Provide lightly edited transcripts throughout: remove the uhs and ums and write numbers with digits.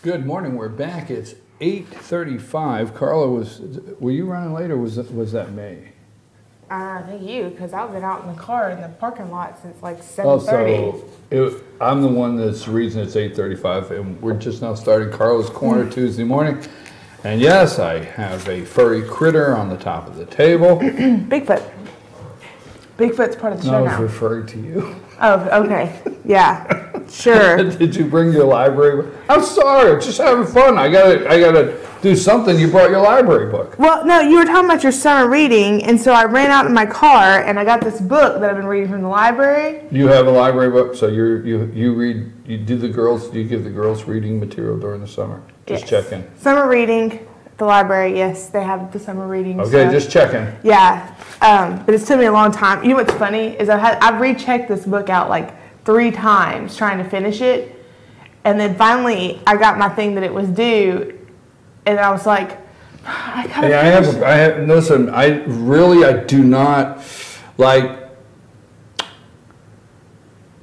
Good morning. We're back. It's 8:35. Karla, were you running late, or was that me? I think you, because I've been out in the car in the parking lot since like 7:30. Oh, so I'm the one that's the reason it's 8:35, and we're just now starting Karla's Korner Tuesday morning. And yes, I have a furry critter on the top of the table. Bigfoot. Bigfoot's part of the show now. now. I was referring to you. Oh, okay. Yeah. Sure. Did you bring your library book? I'm sorry, I'm just having fun. I gotta do something. You brought your library book. Well, no, you were talking about your summer reading, and so I ran out in my car and I got this book that I've been reading from the library. You have a library book, so you read. You do the girls. Do you give the girls reading material during the summer? Just checking. Summer reading at the library. Yes, they have the summer reading. Okay, stuff. just checking. Yeah, but it's taken me a long time. You know what's funny is I've rechecked this book out like 3 times trying to finish it, and then finally I got my thing that it was due, and I was like, I gotta finish it. I have. Listen, I do not like.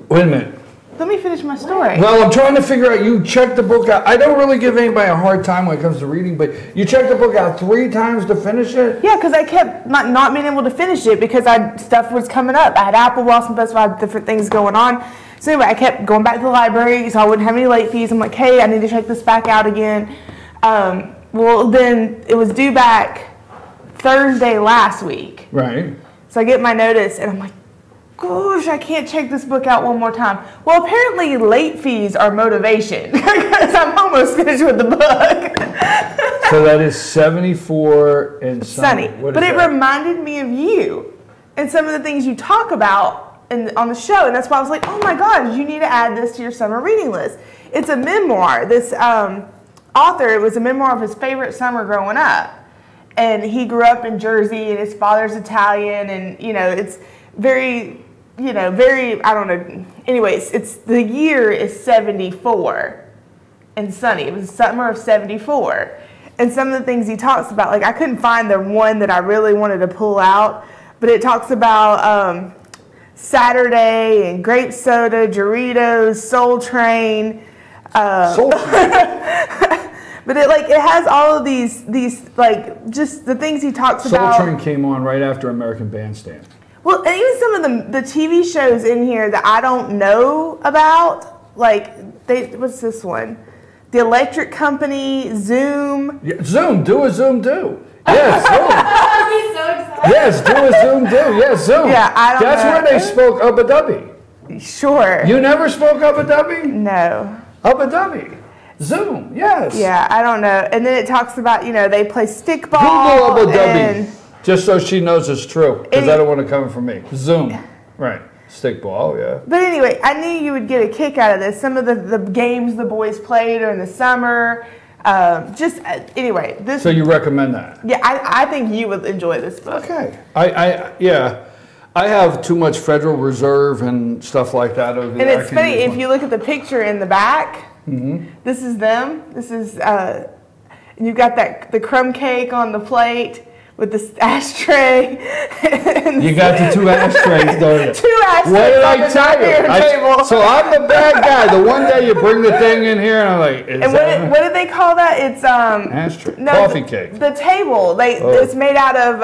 Wait a minute. Let me finish my story. Well, I'm trying to figure out. You checked the book out. I don't really give anybody a hard time when it comes to reading, but you checked the book out 3 times to finish it. Yeah, because I kept not being able to finish it because stuff was coming up. I had Apple Blossom Festival, I had different things going on. So anyway, I kept going back to the library so I wouldn't have any late fees. I'm like, hey, I need to check this back out again. Well, then it was due back Thursday last week. Right. So I get my notice and I'm like, gosh, I can't check this book out one more time. Well, apparently late fees are motivation because I'm almost finished with the book. So that is 74 and sunny. But it reminded me of you and some of the things you talk about on the show, and that's why I was like, oh my gosh, you need to add this to your summer reading list. It's a memoir. This author, it was a memoir of his favorite summer growing up, and he grew up in Jersey, and his father's Italian, and it's very, I don't know. Anyways, the year is 74 and sunny. It was the summer of 74, and some of the things he talks about, like I couldn't find the one that I really wanted to pull out, but it talks about Saturday and grape soda, Doritos, Soul Train. Soul Train. But it has all of these like just the things he talks about. Soul Train came on right after American Bandstand. Well, and even some of the TV shows in here that I don't know about, like what's this one? The Electric Company, Zoom. Yeah, Zoom, do a Zoom do. Yes, Zoom. I'd be so excited. Yes, do a Zoom do. Yes, Zoom. Yeah, I don't know. That's where they spoke Abu Dhabi. Sure. You never spoke Abu Dhabi? No. Abu Dhabi. Zoom, yes. Yeah, I don't know. And then it talks about, they play stickball. Google Abu Dhabi, just so she knows it's true, because I don't want to come from me. Zoom, right. Stickball, yeah. But anyway, I knew you would get a kick out of this. Some of the games the boys played during the summer. Anyway. So you recommend that? Yeah, I think you would enjoy this book. Okay. I have too much Federal Reserve and stuff like that over there. And it's funny, if you look at the picture in the back, this is them. This is, you've got the crumb cake on the plate with the ashtray. You got the 2 ashtrays, don't you? 2 ashtrays. What did I tell you? So I'm the bad guy. The one day you bring the thing in here and I'm like, what did they call that? It's ashtray. No, coffee cake. The table. It's made out of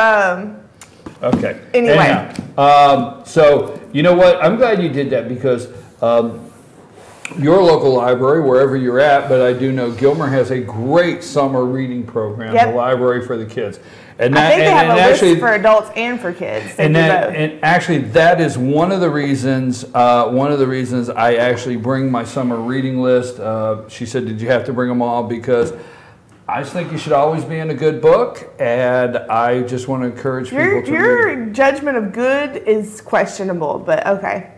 okay. Anyway. Anyhow, so you know what? I'm glad you did that because your local library, wherever you're at, but I do know Gilmer has a great summer reading program, the library for the kids. And I think they have a list for adults and for kids. And actually, that is one of the reasons. I actually bring my summer reading list. She said, "Did you have to bring them all?" Because I just think you should always be in a good book, and I just want to encourage people to read. Your judgment of good is questionable, but okay.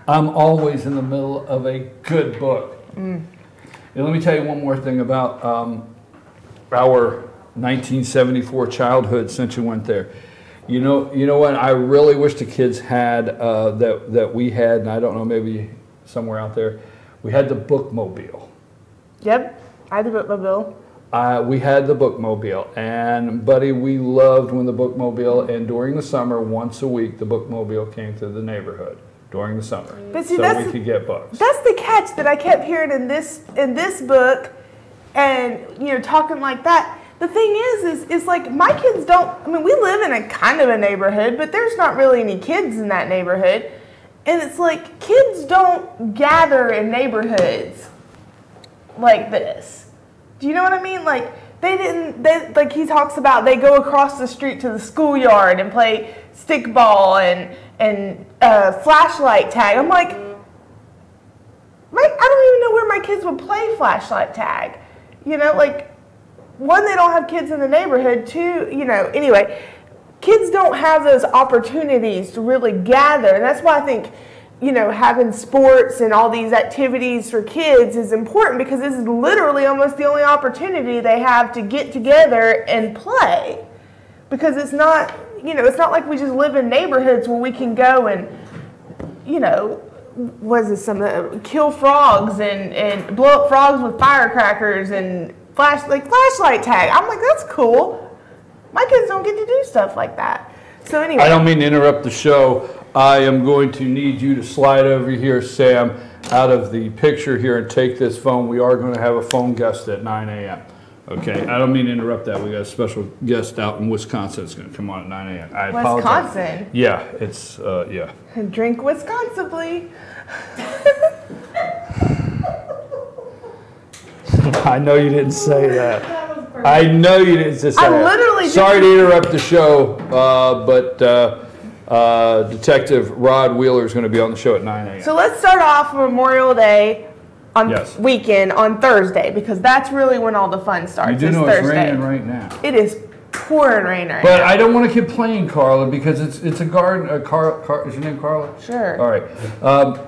I'm always in the middle of a good book. And let me tell you one more thing about our 1974 childhood since you went there. You know what I really wish the kids had that we had, and I don't know, maybe somewhere out there, we had the bookmobile. Yep, I had the bookmobile. We had the bookmobile, and buddy, we loved when the bookmobile, and during the summer, once a week, the bookmobile came to the neighborhood. during the summer, but see, so we could get books. That's the catch that I kept hearing in this book, and talking like that. The thing is like my kids don't. I mean, we live in a kind of a neighborhood, but there's not really any kids in that neighborhood, and it's like kids don't gather in neighborhoods like this. Do you know what I mean? Like like he talks about, they go across the street to the schoolyard and play stickball and flashlight tag. I'm like, I don't even know where my kids would play flashlight tag. Like, one, they don't have kids in the neighborhood. Two, anyway, kids don't have those opportunities to really gather. And that's why I think, having sports and all these activities for kids is important, because this is literally almost the only opportunity they have to get together and play. Because it's not, it's not like we just live in neighborhoods where we can go and, kill frogs and blow up frogs with firecrackers and flashlight tag. I'm like, that's cool. My kids don't get to do stuff like that. So anyway. I don't mean to interrupt the show. I am going to need you to slide over here, Sam, out of the picture here and take this phone. We are going to have a phone guest at 9 a.m. Okay, I don't mean to interrupt that. We got a special guest out in Wisconsin that's going to come on at 9 a.m. I apologize. Wisconsin? Yeah, it's, yeah. Drink Wisconsibly. I know you didn't say that. I know you didn't say that. Literally Sorry to interrupt the show, but Detective Rod Wheeler is going to be on the show at 9 a.m. So let's start off Memorial Day weekend on Thursday, because that's really when all the fun starts. You do know it's raining right now. It is pouring rain right now. But I don't want to complain, Karla, because it's a garden. Is your name Karla? Sure. All right.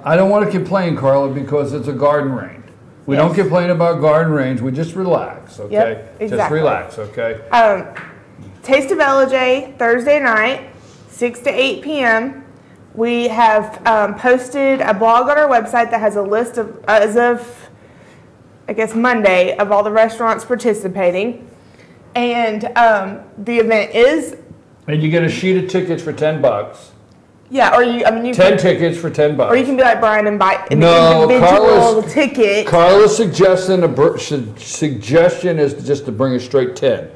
I don't want to complain, Karla, because it's a garden rain. We don't complain about garden rains. We just relax, okay? Yep, exactly. Just relax, okay? Taste of Ellijay, Thursday night, 6 to 8 p.m. We have posted a blog on our website that has a list of, as of, I guess, Monday, of all the restaurants participating. And the event is... And you get a sheet of tickets for $10. Yeah, or you 10 tickets for $10. Or you can be like Brian and buy an individual ticket. Karla's suggestion is just to bring a straight 10.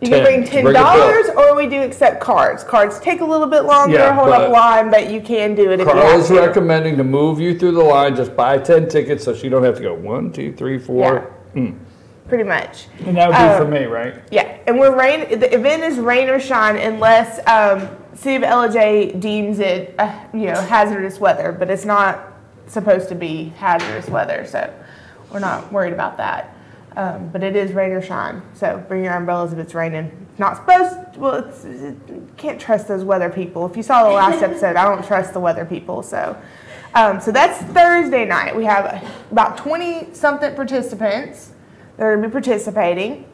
You can bring $10, or we do accept cards. Cards take a little bit longer, hold up line, but you can do it if you have to. Karla's recommending to move you through the line, just buy 10 tickets so she don't have to go 1, 2, 3, 4. Yeah. Pretty much. And that would be for me, right? Yeah, and the event is rain or shine unless City of Ellijay deems it hazardous weather, but it's not supposed to be hazardous weather, so we're not worried about that. But it is rain or shine, so bring your umbrellas if it's raining. It's not supposed to, well, can't trust those weather people. If you saw the last episode, I don't trust the weather people, so. So that's Thursday night. We have about 20-something participants that are going to be participating.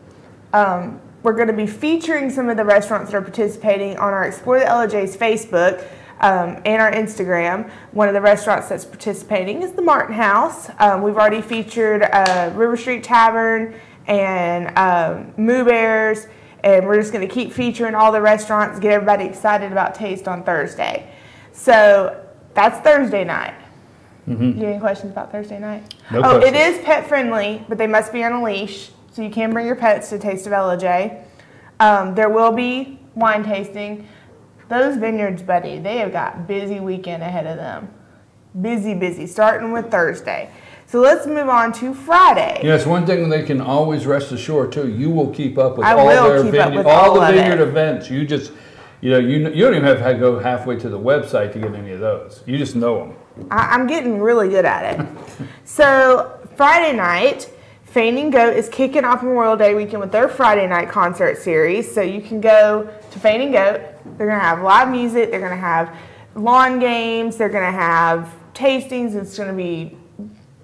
We're going to be featuring some of the restaurants that are participating on our Explore the Ellijay's Facebook and our Instagram. One of the restaurants that's participating is the Martin House. We've already featured River Street Tavern and Moo Bears, and we're just going to keep featuring all the restaurants, get everybody excited about Taste on Thursday. So that's Thursday night. Do you have any questions about Thursday night? No questions. It is pet friendly, but they must be on a leash, so you can bring your pets to Taste of Ellijay. There will be wine tasting. Those vineyards, buddy, they have got busy weekend ahead of them. Busy, starting with Thursday. So let's move on to Friday. Yes, one thing they can always rest assured too, you will keep up with all the vineyard events. You just, you don't even have to go halfway to the website to get any of those. You just know them. I'm getting really good at it. So Friday night, Fain and Goat is kicking off Memorial Day weekend with their Friday night concert series. So you can go to Fain and Goat. They're going to have live music. They're going to have lawn games. They're going to have tastings. It's going to be,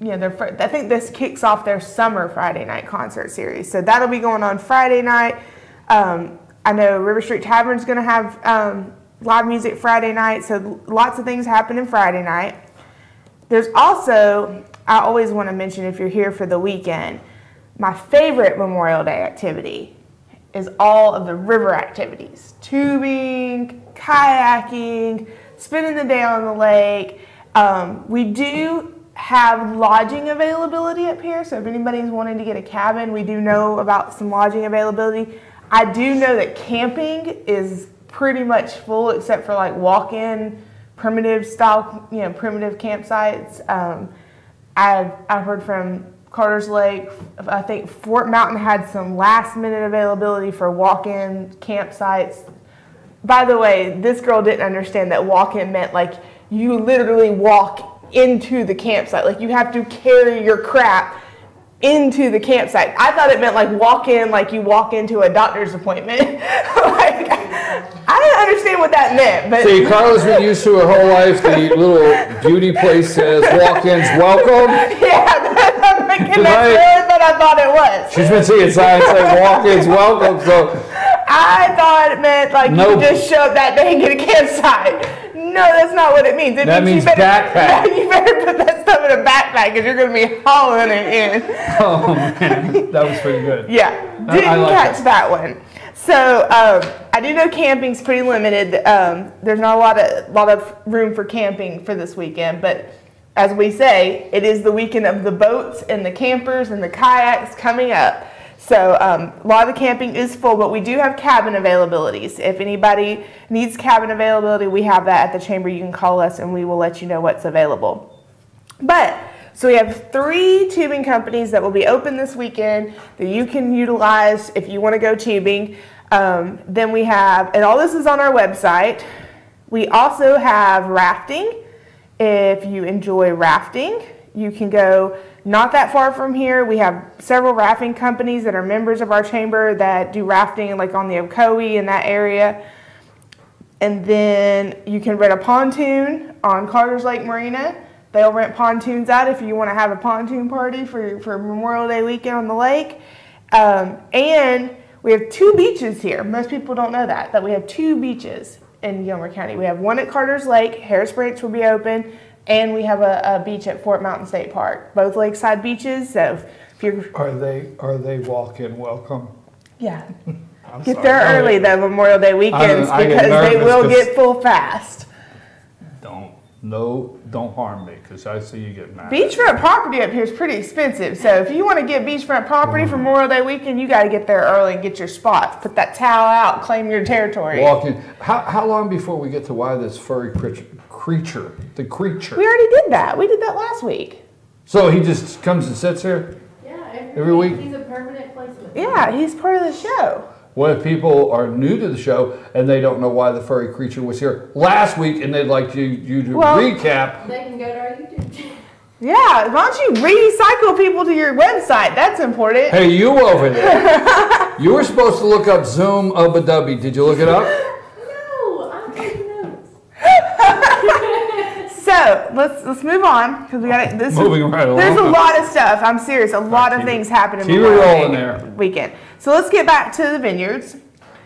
I think this kicks off their summer Friday night concert series. So that'll be going on Friday night. I know River Street Tavern is going to have live music Friday night. So lots of things happening Friday night. There's also, I always want to mention, if you're here for the weekend, my favorite Memorial Day activity is all of the river activities. Tubing, kayaking, spending the day on the lake. We do have lodging availability up here, so if anybody's wanting to get a cabin, we do know about some lodging availability. I do know that camping is pretty much full except for like walk-in primitive style, primitive campsites. I've heard from Carter's Lake, I think Fort Mountain had some last minute availability for walk-in campsites. By the way, this girl didn't understand that walk-in meant like you literally walk into the campsite. Like you have to carry your crap into the campsite. I thought it meant like walk in, like you walk into a doctor's appointment. Like, I didn't understand what that meant. But see, Karla's been used to her whole life. The little beauty place says walk-ins welcome. Yeah, I'm thinking that's really what I thought it was. She's been seeing signs saying walk-ins welcome. So I thought it meant like you just show up that day and get a campsite. No, that's not what it means. That means backpack. You better put that stuff in a backpack because you're going to be hauling it in. Oh, man. That was pretty good. Yeah. Didn't catch that one. So I do know camping's pretty limited. There's not a lot of room for camping for this weekend. But as we say, it is the weekend of the boats and the campers and the kayaks coming up. So a lot of the camping is full, but we do have cabin availabilities. If anybody needs cabin availability, we have that at the chamber. You can call us and we will let you know what's available. So we have 3 tubing companies that will be open this weekend that you can utilize if you want to go tubing. Then we have, and all this is on our website, we also have rafting. If you enjoy rafting, you can go not that far from here. We have several rafting companies that are members of our chamber that do rafting like on the Ocoee in that area. And then you can rent a pontoon on Carter's Lake Marina. They'll rent pontoons out if you want to have a pontoon party for Memorial Day weekend on the lake. And we have 2 beaches here. Most people don't know that we have 2 beaches in Gilmer County. We have one at Carter's Lake. Harris Branch will be open. And we have a beach at Fort Mountain State Park. Both lakeside beaches. So if you're are they walk-in welcome? Yeah. Get there early though, Memorial Day weekends, because they will get full fast. Don't harm me, because I see you get mad. Beachfront property up here is pretty expensive. So if you want to get beachfront property for Memorial Day weekend, you got to get there early and get your spot. Put that towel out, claim your territory. Walk in. How long before we get to why this furry creature? The creature. We already did that. We did that last week. So he just comes and sits here? Yeah, every week? He's a permanent placement. Yeah, he's part of the show. What if people are new to the show and they don't know why the furry creature was here last week and they'd like you to recap? They can go to our YouTube channel. Yeah, why don't you recycle people to your website? That's important. Hey, you over there. You were supposed to look up Zoom Ubba Dubby. Did you look it up? No, I'm taking notes. So let's move on because we got this. Moving right along. There's a lot of stuff. I'm serious. A lot of things happening. Keep it rolling there. Weekend. So let's get back to the vineyards.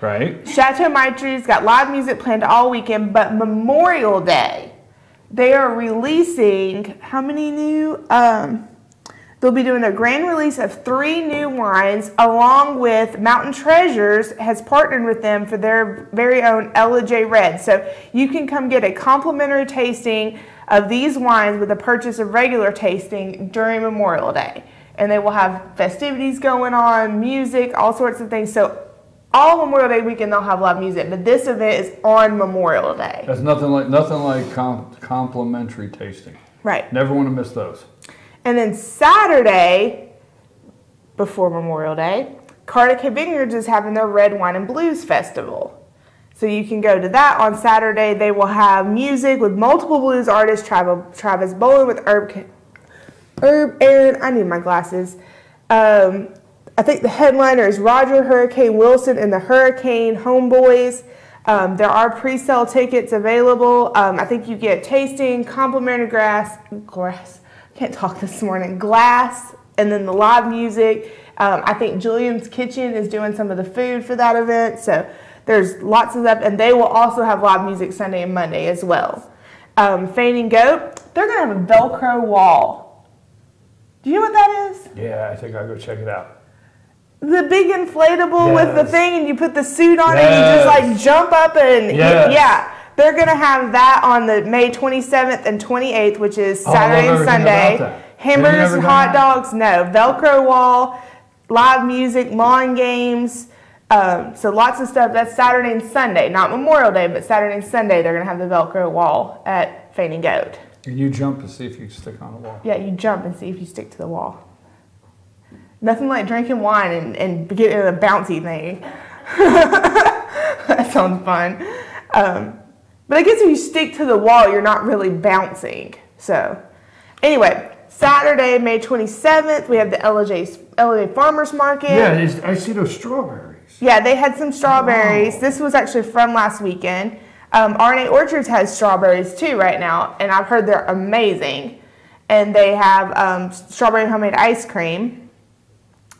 Right. Chateau Maitre's got live music planned all weekend, but Memorial Day, they are releasing how many new? They'll be doing a grand release of 3 new wines, along with Mountain Treasures has partnered with them for their very own Ellijay Red. So you can come get a complimentary tasting of these wines with a purchase of regular tasting during Memorial Day. And they will have festivities going on, music, all sorts of things. So all Memorial Day weekend they'll have live music, but this event is on Memorial Day. That's nothing like complimentary tasting. Right. Never want to miss those. And then Saturday, before Memorial Day, Carter Vineyards is having their Red Wine and Blues Festival. So you can go to that on Saturday. They will have music with multiple blues artists, Travis Boland with Herb Aaron. I need my glasses. I think the headliner is Roger Hurricane Wilson and the Hurricane Homeboys. There are pre-sale tickets available. I think you get tasting, complimentary glass, can't talk this morning, glass, and then the live music. I think Julian's Kitchen is doing some of the food for that event. So there's lots of that, and they will also have live music Sunday and Monday as well. Fainting Goat, they're going to have a Velcro wall. Do you know what that is? Yeah, I think I'll go check it out. The big inflatable with the thing, and you put the suit on it, and you just like jump up and yeah. they're going to have that on the May 27th and 28th, which is Saturday and Sunday. Hamburgers and hot dogs, no. Velcro wall, live music, lawn games. So lots of stuff. That's Saturday and Sunday, not Memorial Day, but Saturday and Sunday they're going to have the Velcro wall at Fainting Goat. And you jump to see if you can stick on the wall. Yeah, you jump and see if you stick to the wall. Nothing like drinking wine and getting a bouncy thing. That sounds fun. But I guess if you stick to the wall, you're not really bouncing. So anyway, Saturday, May 27th, we have the Ellijay Farmers Market. Yeah, I see those strawberries. Yeah, they had some strawberries. Wow. This was actually from last weekend. R&A Orchards has strawberries too right now, and I've heard they're amazing. And they have strawberry homemade ice cream.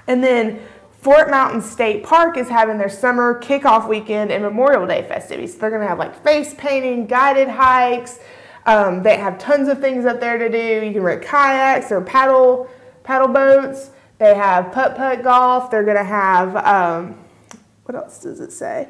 And then Fort Mountain State Park is having their summer kickoff weekend and Memorial Day festivities. So they're going to have like face painting, guided hikes. They have tons of things up there to do. You can rent kayaks or paddle boats. They have putt-putt golf. They're going to have, what else does it say?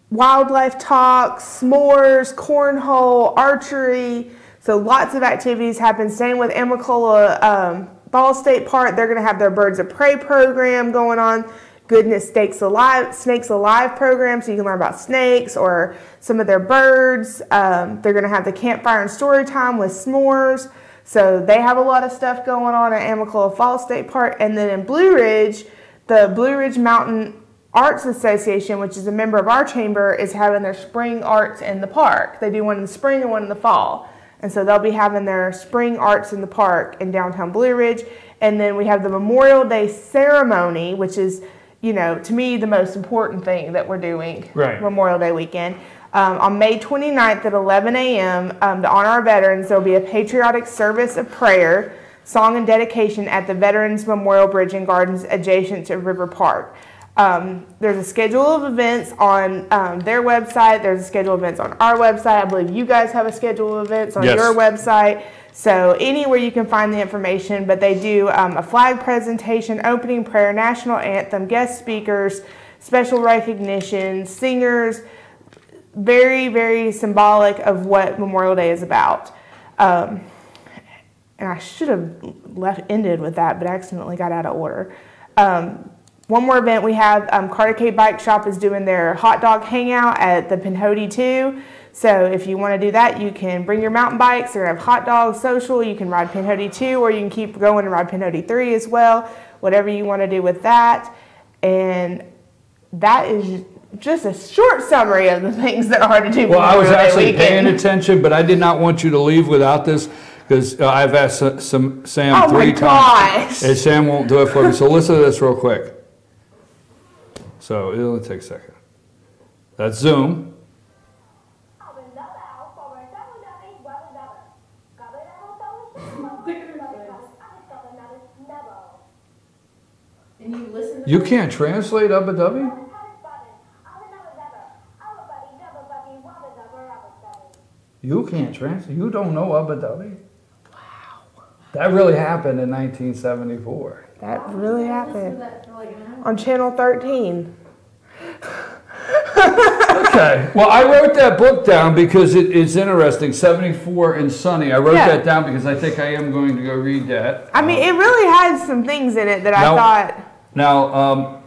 Wildlife talks, s'mores, cornhole, archery. So lots of activities happen. Same with Amicalola Ball State Park. They're going to have their Birds of Prey program going on. Goodness Snakes Alive program, so you can learn about snakes or some of their birds. They're going to have the campfire and story time with s'mores. So they have a lot of stuff going on at Amicalola Falls State Park. And then in Blue Ridge, the Blue Ridge Mountain Arts Association, which is a member of our chamber, is having their spring arts in the park. They do one in the spring and one in the fall. And so they'll be having their spring arts in the park in downtown Blue Ridge. And then we have the Memorial Day ceremony, which is, you know, to me, the most important thing that we're doing Memorial Day weekend. On May 29th at 11 a.m. To honor our veterans, there will be a patriotic service of prayer, song, and dedication at the Veterans Memorial Bridge and Gardens adjacent to River Park. There's a schedule of events on their website. There's a schedule of events on our website. I believe you guys have a schedule of events on your website. So anywhere you can find the information, but they do a flag presentation, opening prayer, national anthem, guest speakers, special recognition, singers. Very, very symbolic of what Memorial Day is about. And I should have ended with that, but I accidentally got out of order. One more event we have, Carter K Bike Shop is doing their hot dog hangout at the Pinhoti 2. So if you want to do that, you can bring your mountain bikes. They're going to have hot dog social. You can ride Pinhoti 2, or you can keep going and ride Pinhoti 3 as well. Whatever you want to do with that. And that is just a short summary of the things that are to do. Well, I was actually paying attention, but I did not want you to leave without this, because I've asked Sam 3 times, and Sam won't do it for me. So listen to this real quick. So it'll only take a second. That's Zoom. And you listen to You can't translate Ubba Dubby? You can't translate? You don't know Ubba Dubby? Wow. That really happened in 1974. That really happened. that for like an hour. On Channel 13. Okay. Well, I wrote that book down because it's interesting. 74 and Sunny. I wrote that down because I think I am going to go read that. I mean, it really has some things in it that I thought. Now,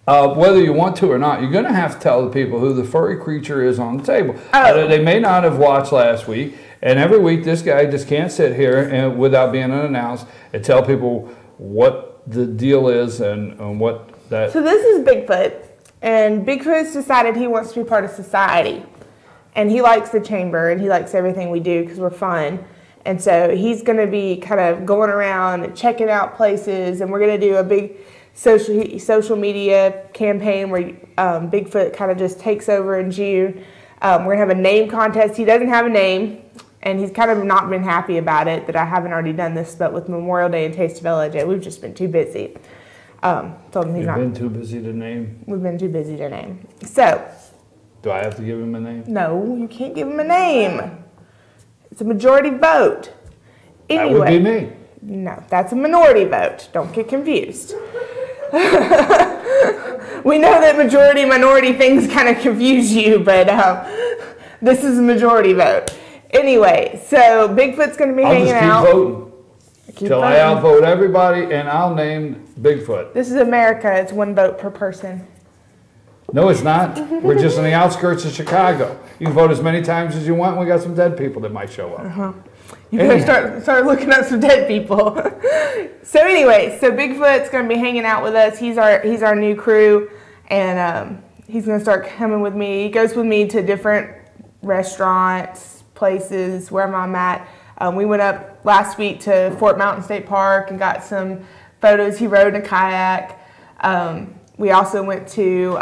whether you want to or not, you're going to have to tell the people who the furry creature is on the table. Oh. They may not have watched last week, and every week this guy just can't sit here and without being unannounced and tell people what the deal is and what that. So this is Bigfoot, and Bigfoot's decided he wants to be part of society, and he likes the chamber and he likes everything we do because we're fun. And so he's going to be kind of going around and checking out places, and we're going to do a big social media campaign where Bigfoot kind of just takes over in June. We're going to have a name contest. He doesn't have a name, and he's kind of not been happy about it that I haven't already done this, but with Memorial Day and Taste of Ellijay, we've just been too busy. Told him he's not. You've been too busy to name? We've been too busy to name. So. Do I have to give him a name? No, you can't give him a name. It's a majority vote. Anyway, that would be me. No, that's a minority vote. Don't get confused. We know that majority-minority things kind of confuse you, but This is a majority vote. Anyway, so Bigfoot's going to be hanging out. I'll just keep voting till I outvote everybody, and I'll name Bigfoot. This is America. It's 1 vote per person. No, it's not. We're just on the outskirts of Chicago. You can vote as many times as you want. We got some dead people that might show up. You better start looking up some dead people. So anyway, so Bigfoot's going to be hanging out with us. He's our new crew, and he's going to start coming with me. He goes with me to different restaurants, places, wherever I'm at. We went up last week to Fort Mountain State Park and got some photos. He rode in a kayak. We also went to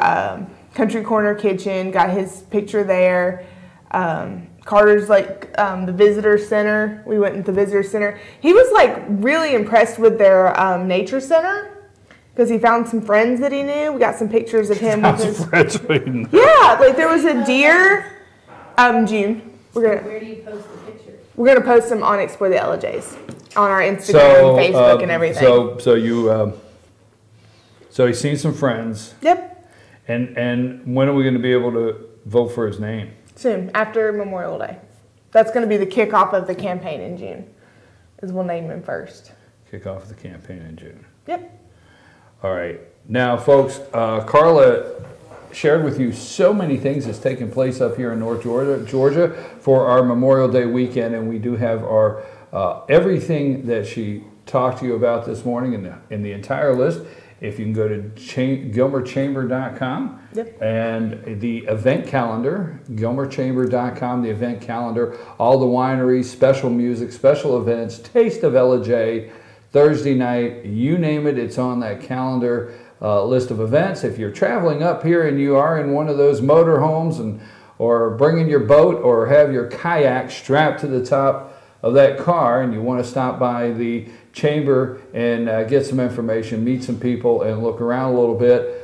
Country Corner Kitchen, got his picture there. Carter's the visitor center. We went into the visitor center. He was really impressed with their nature center because he found some friends that he knew. We got some pictures of him with his friends we knew. Yeah, there was a deer. June. Where do you post the pictures? We're gonna post them on Explore the Ellijays on our Instagram, Facebook, and everything. So he's seen some friends. Yep. And when are we going to be able to vote for his name? Soon, after Memorial Day. That's going to be the kickoff of the campaign in June. We'll name him first. Kick off the campaign in June. Yep. All right. Now, folks, Karla shared with you so many things that's taking place up here in North Georgia for our Memorial Day weekend, and we do have our everything that she talked to you about this morning in the entire list. If you can go to GilmerChamber.com, yep, and the event calendar, GilmerChamber.com, the event calendar, all the wineries, special music, special events, Taste of Ellijay, Thursday night, you name it, it's on that calendar list of events. If you're traveling up here and you are in one of those motorhomes or bringing your boat or have your kayak strapped to the top of that car and you want to stop by the chamber and get some information, meet some people, and look around a little bit,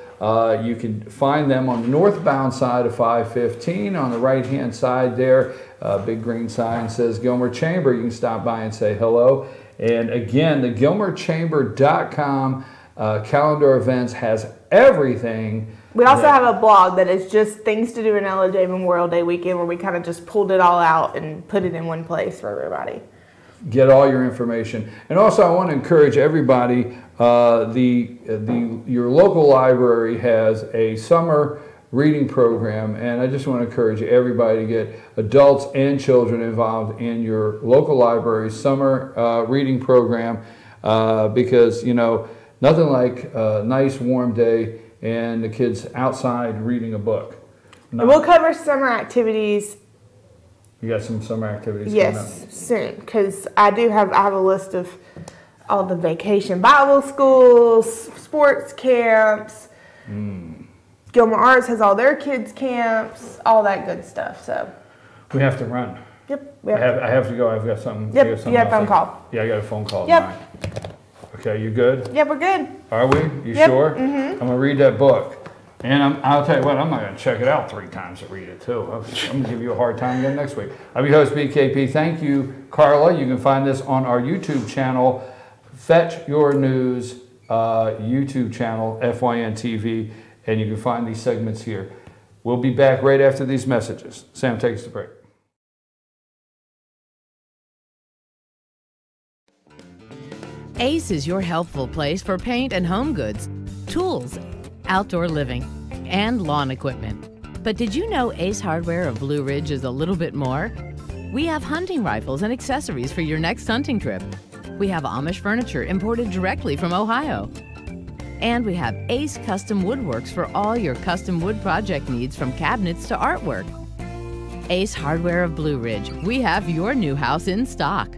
you can find them on the northbound side of 515. On the right-hand side there, big green sign says Gilmer Chamber. You can stop by and say hello. And again, the GilmerChamber.com calendar events has everything. We also have a blog that is just things to do in Ellijay Memorial Day weekend, where we kind of just pulled it all out and put it in one place for everybody. Get all your information. And also I want to encourage everybody, your local library has a summer reading program, and I just want to encourage everybody to get adults and children involved in your local library's summer reading program, because nothing like a nice warm day and the kids outside reading a book. And we'll cover summer activities. You got some summer activities coming up? Yes, soon, because I have a list of all the vacation Bible schools, sports camps. Gilmer Arts has all their kids' camps, all that good stuff. So we have to run. Yep. I have to go. I've got something. Yep. You have a phone call. Yeah, I got a phone call. Yep. Okay, you good? Yep, we're good. Are we? You sure? Mm-hmm. I'm gonna read that book. And I'll tell you what, I'm not going to check it out 3 times to read it, too. I'm going to give you a hard time again next week. I'm your host, BKP. Thank you, Karla. You can find this on our YouTube channel, Fetch Your News YouTube channel, FYN TV, and you can find these segments here. We'll be back right after these messages. Sam, take us to break. Ace is your helpful place for paint and home goods, tools, outdoor living, and lawn equipment. But did you know Ace Hardware of Blue Ridge is a little bit more? We have hunting rifles and accessories for your next hunting trip. We have Amish furniture imported directly from Ohio. And we have Ace Custom Woodworks for all your custom wood project needs, from cabinets to artwork. Ace Hardware of Blue Ridge. We have your new house in stock.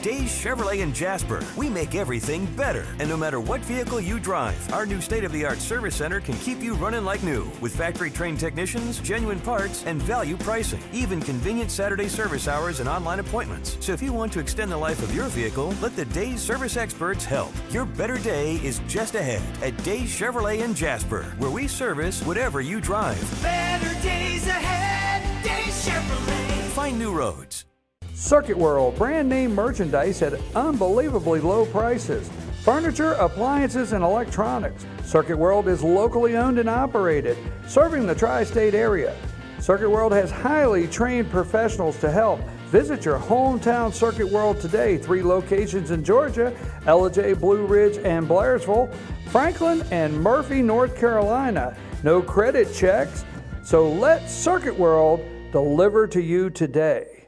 Days Chevrolet in Jasper. We make everything better. And no matter what vehicle you drive, our new state-of-the-art service center can keep you running like new, with factory-trained technicians, genuine parts, and value pricing. Even convenient Saturday service hours and online appointments. So if you want to extend the life of your vehicle, let the Days service experts help. Your better day is just ahead at Days Chevrolet in Jasper, where we service whatever you drive. Better days ahead, Days Chevrolet. Find new roads. Circuit World, brand name merchandise at unbelievably low prices. Furniture, appliances, and electronics. Circuit World is locally owned and operated, serving the tri-state area. Circuit World has highly trained professionals to help. Visit your hometown Circuit World today. 3 locations in Georgia: Ellijay, Blue Ridge, and Blairsville, Franklin, and Murphy, North Carolina. No credit checks, so let Circuit World deliver to you today.